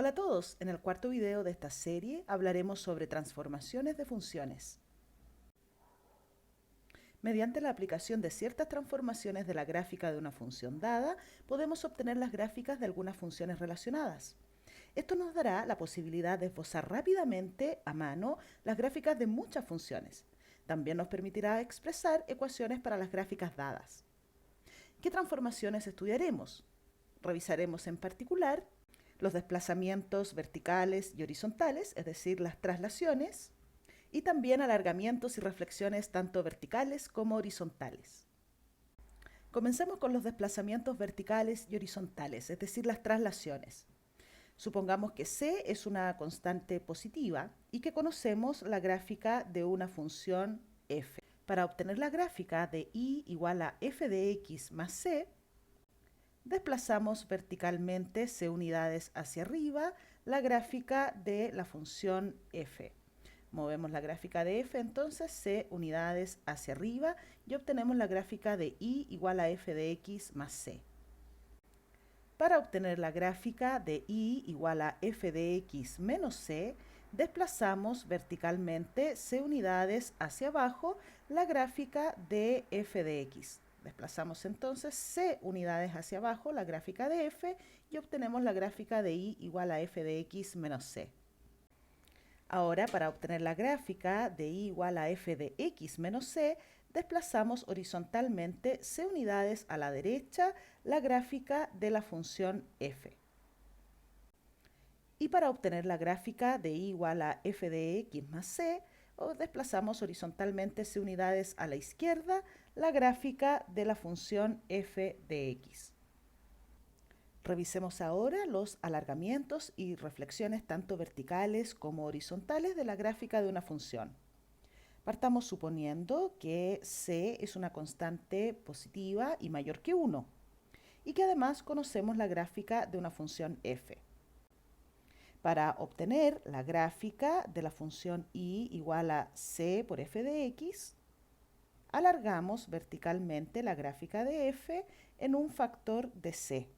Hola a todos, en el cuarto video de esta serie hablaremos sobre transformaciones de funciones. Mediante la aplicación de ciertas transformaciones de la gráfica de una función dada, podemos obtener las gráficas de algunas funciones relacionadas. Esto nos dará la posibilidad de esbozar rápidamente a mano las gráficas de muchas funciones. También nos permitirá expresar ecuaciones para las gráficas dadas. ¿Qué transformaciones estudiaremos? Revisaremos en particular los desplazamientos verticales y horizontales, es decir, las traslaciones, y también alargamientos y reflexiones tanto verticales como horizontales. Comencemos con los desplazamientos verticales y horizontales, es decir, las traslaciones. Supongamos que C es una constante positiva y que conocemos la gráfica de una función f. Para obtener la gráfica de y igual a f de x más c, desplazamos verticalmente c unidades hacia arriba la gráfica de la función f. Movemos la gráfica de f, entonces c unidades hacia arriba y obtenemos la gráfica de y igual a f de x más c. Para obtener la gráfica de y igual a f de x menos c, desplazamos verticalmente c unidades hacia abajo la gráfica de f de x. Desplazamos entonces c unidades hacia abajo la gráfica de f y obtenemos la gráfica de y igual a f de x menos c. Ahora, para obtener la gráfica de y igual a f de x menos c, desplazamos horizontalmente c unidades a la derecha la gráfica de la función f. Y para obtener la gráfica de y igual a f de x más c, desplazamos horizontalmente c unidades a la izquierda la gráfica de la función f de x. Revisemos ahora los alargamientos y reflexiones tanto verticales como horizontales de la gráfica de una función. Partamos suponiendo que c es una constante positiva y mayor que 1 y que además conocemos la gráfica de una función f. Para obtener la gráfica de la función y igual a c por f de x, alargamos verticalmente la gráfica de f en un factor de c.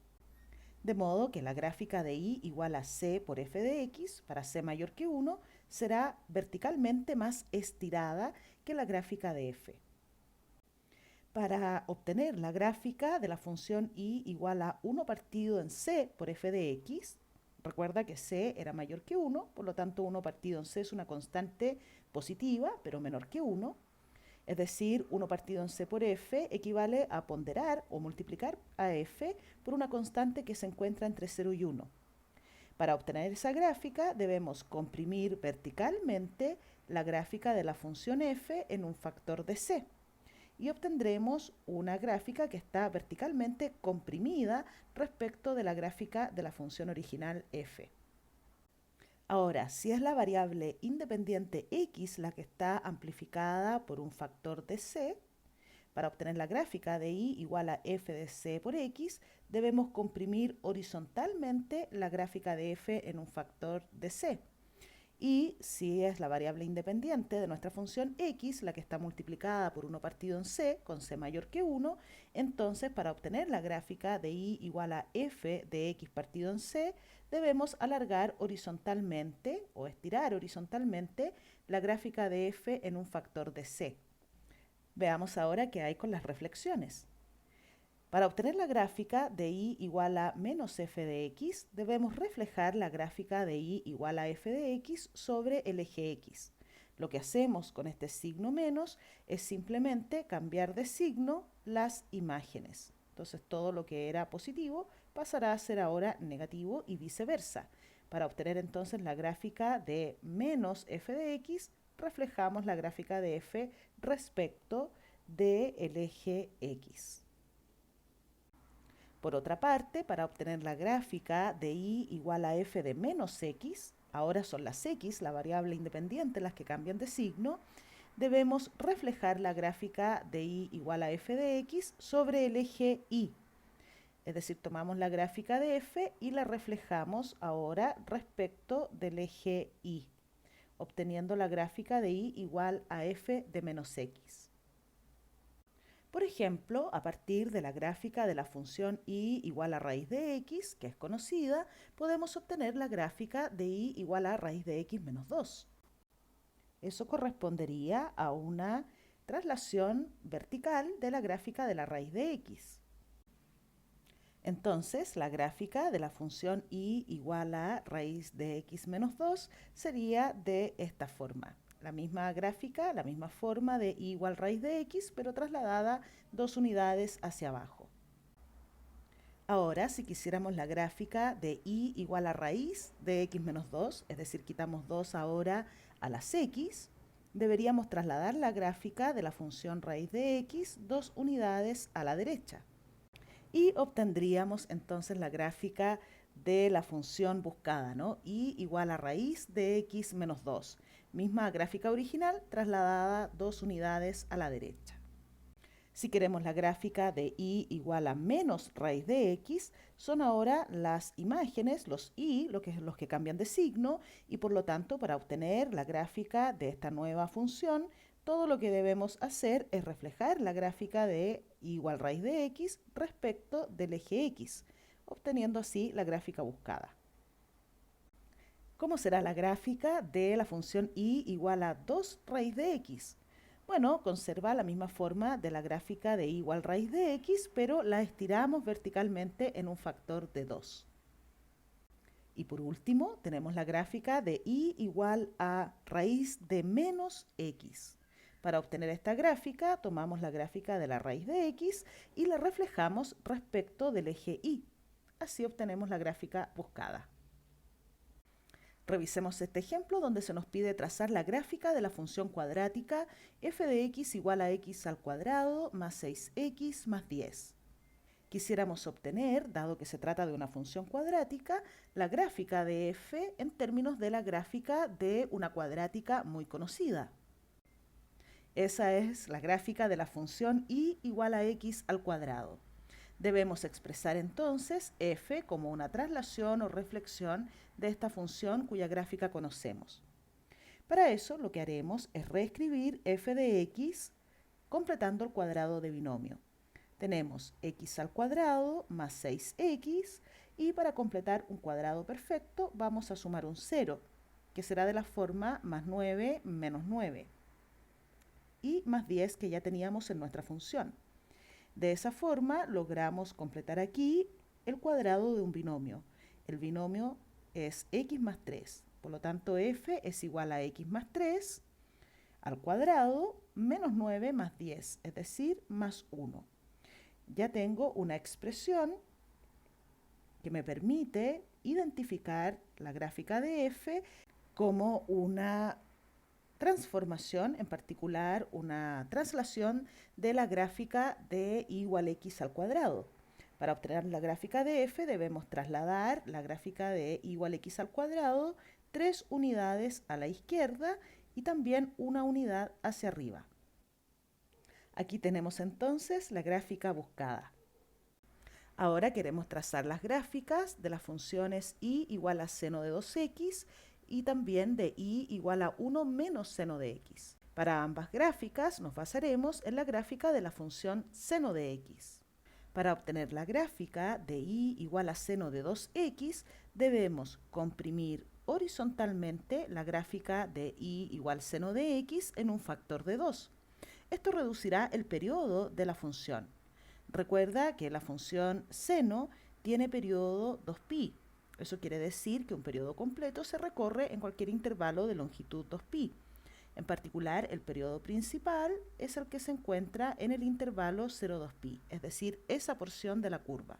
De modo que la gráfica de y igual a c por f de x, para c mayor que 1, será verticalmente más estirada que la gráfica de f. Para obtener la gráfica de la función y igual a 1 partido en c por f de x, recuerda que c era mayor que 1, por lo tanto 1 partido en c es una constante positiva, pero menor que 1. Es decir, 1 partido en c por f equivale a ponderar o multiplicar a f por una constante que se encuentra entre 0 y 1. Para obtener esa gráfica debemos comprimir verticalmente la gráfica de la función f en un factor de c y obtendremos una gráfica que está verticalmente comprimida respecto de la gráfica de la función original f. Ahora, si es la variable independiente x la que está amplificada por un factor de c, para obtener la gráfica de y igual a f de c por x, debemos comprimir horizontalmente la gráfica de f en un factor de c. Y si es la variable independiente de nuestra función x la que está multiplicada por 1 partido en c, con c mayor que 1, entonces para obtener la gráfica de y igual a f de x partido en c, debemos alargar horizontalmente o estirar horizontalmente la gráfica de f en un factor de c. Veamos ahora qué hay con las reflexiones. Para obtener la gráfica de y igual a menos f de x, debemos reflejar la gráfica de y igual a f de x sobre el eje x. Lo que hacemos con este signo menos es simplemente cambiar de signo las imágenes. Entonces todo lo que era positivo pasará a ser ahora negativo y viceversa. Para obtener entonces la gráfica de menos f de x, reflejamos la gráfica de f respecto del eje x. Por otra parte, para obtener la gráfica de y igual a f de menos x, ahora son las x, la variable independiente, las que cambian de signo, debemos reflejar la gráfica de y igual a f de x sobre el eje y. Es decir, tomamos la gráfica de f y la reflejamos ahora respecto del eje y, obteniendo la gráfica de y igual a f de menos x. Por ejemplo, a partir de la gráfica de la función y igual a raíz de x, que es conocida, podemos obtener la gráfica de y igual a raíz de x menos 2. Eso correspondería a una traslación vertical de la gráfica de la raíz de x. Entonces, la gráfica de la función y igual a raíz de x menos 2 sería de esta forma. La misma gráfica, la misma forma de y igual raíz de x, pero trasladada 2 unidades hacia abajo. Ahora, si quisiéramos la gráfica de y igual a raíz de x menos 2, es decir, quitamos 2 ahora a las x, deberíamos trasladar la gráfica de la función raíz de x 2 unidades a la derecha. Y obtendríamos entonces la gráfica de la función buscada, ¿no? Y igual a raíz de x menos 2. Misma gráfica original trasladada 2 unidades a la derecha. Si queremos la gráfica de y igual a menos raíz de x, son ahora las imágenes, los y, los que cambian de signo, y por lo tanto, para obtener la gráfica de esta nueva función, todo lo que debemos hacer es reflejar la gráfica de y igual raíz de x respecto del eje x, obteniendo así la gráfica buscada. ¿Cómo será la gráfica de la función y igual a 2 raíz de x? Bueno, conserva la misma forma de la gráfica de y igual raíz de x, pero la estiramos verticalmente en un factor de 2. Y por último, tenemos la gráfica de y igual a raíz de menos x. Para obtener esta gráfica, tomamos la gráfica de la raíz de x y la reflejamos respecto del eje y. Así obtenemos la gráfica buscada. Revisemos este ejemplo donde se nos pide trazar la gráfica de la función cuadrática f de x igual a x al cuadrado más 6x más 10. Quisiéramos obtener, dado que se trata de una función cuadrática, la gráfica de f en términos de la gráfica de una cuadrática muy conocida. Esa es la gráfica de la función y igual a x al cuadrado. Debemos expresar entonces f como una traslación o reflexión de esta función cuya gráfica conocemos. Para eso lo que haremos es reescribir f de x completando el cuadrado de binomio. Tenemos x al cuadrado más 6x y para completar un cuadrado perfecto vamos a sumar un 0, que será de la forma más 9 menos 9 y más 10 que ya teníamos en nuestra función. De esa forma logramos completar aquí el cuadrado de un binomio. El binomio es x más 3, por lo tanto f es igual a x más 3 al cuadrado menos 9 más 10, es decir, más 1. Ya tengo una expresión que me permite identificar la gráfica de f como una transformación, en particular una traslación de la gráfica de y igual a x al cuadrado. Para obtener la gráfica de f debemos trasladar la gráfica de y igual a x al cuadrado 3 unidades a la izquierda y también una unidad hacia arriba. Aquí tenemos entonces la gráfica buscada. Ahora queremos trazar las gráficas de las funciones y igual a seno de 2x y también de y igual a 1 menos seno de x. Para ambas gráficas nos basaremos en la gráfica de la función seno de x. Para obtener la gráfica de y igual a seno de 2x, debemos comprimir horizontalmente la gráfica de y igual seno de x en un factor de 2. Esto reducirá el periodo de la función. Recuerda que la función seno tiene periodo 2pi. Eso quiere decir que un periodo completo se recorre en cualquier intervalo de longitud 2pi. En particular, el periodo principal es el que se encuentra en el intervalo 0,2pi, es decir, esa porción de la curva.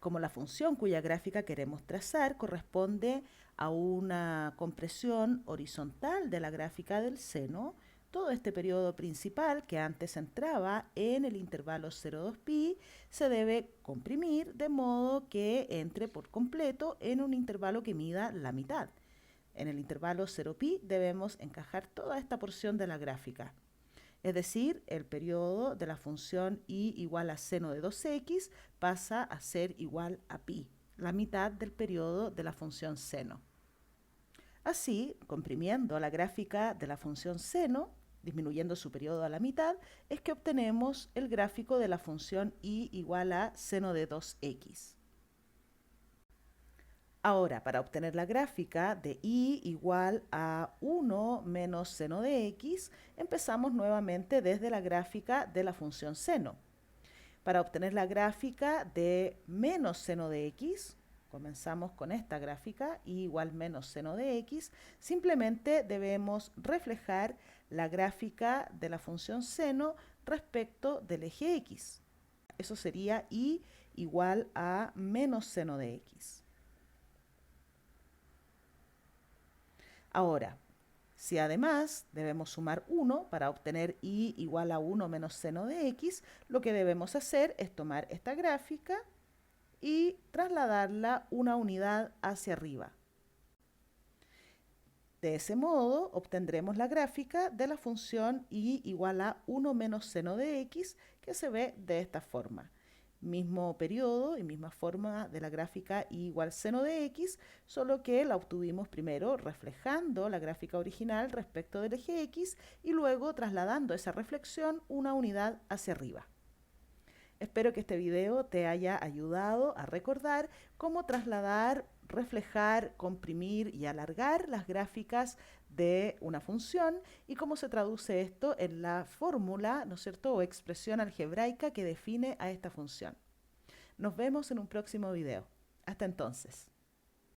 Como la función cuya gráfica queremos trazar corresponde a una compresión horizontal de la gráfica del seno, todo este periodo principal, que antes entraba en el intervalo 0,2pi, se debe comprimir de modo que entre por completo en un intervalo que mida la mitad. En el intervalo 0pi debemos encajar toda esta porción de la gráfica. Es decir, el periodo de la función y igual a seno de 2x pasa a ser igual a pi, la mitad del periodo de la función seno. Así, comprimiendo la gráfica de la función seno, disminuyendo su periodo a la mitad, es que obtenemos el gráfico de la función y igual a seno de 2x. Ahora, para obtener la gráfica de y igual a 1 menos seno de x, empezamos nuevamente desde la gráfica de la función seno. Para obtener la gráfica de menos seno de x, comenzamos con esta gráfica, y igual menos seno de x, simplemente debemos reflejar la gráfica de la función seno respecto del eje x. Eso sería y igual a menos seno de x. Ahora, si además debemos sumar 1 para obtener y igual a 1 menos seno de x, lo que debemos hacer es tomar esta gráfica y trasladarla una unidad hacia arriba. De ese modo obtendremos la gráfica de la función y igual a 1 menos seno de x, que se ve de esta forma. Mismo periodo y misma forma de la gráfica y igual seno de x, solo que la obtuvimos primero reflejando la gráfica original respecto del eje x y luego trasladando esa reflexión una unidad hacia arriba. Espero que este video te haya ayudado a recordar cómo trasladar, reflejar, comprimir y alargar las gráficas de una función y cómo se traduce esto en la fórmula, ¿no es cierto?, o expresión algebraica que define a esta función. Nos vemos en un próximo video. Hasta entonces.